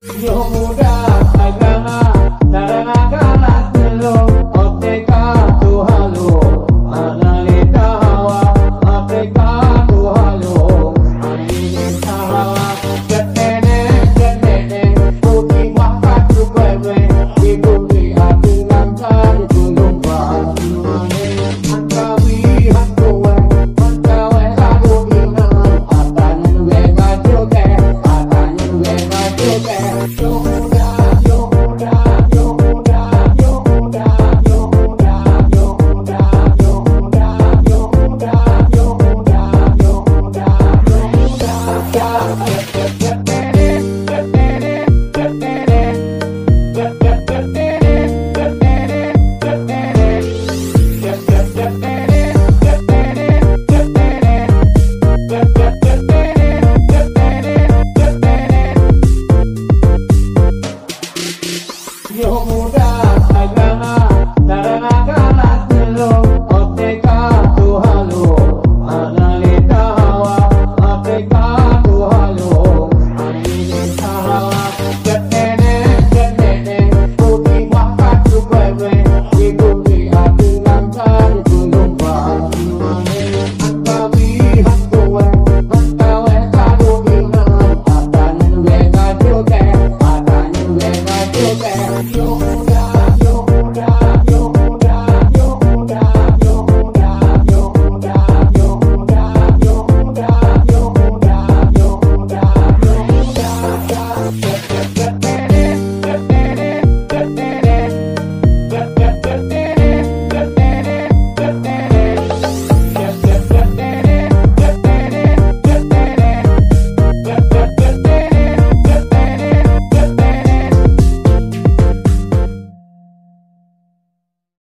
Yo muda agama narangakala telo Afrika tu halo analita hawa Afrika tu halo analita hawa Genene putih makat tu kwewe Ibu di hati langkah ditulung bahasune Angkawi hantuwe Angkawe lagu inang Atanya nuwe ngajuke Atanya nuwe ngajuke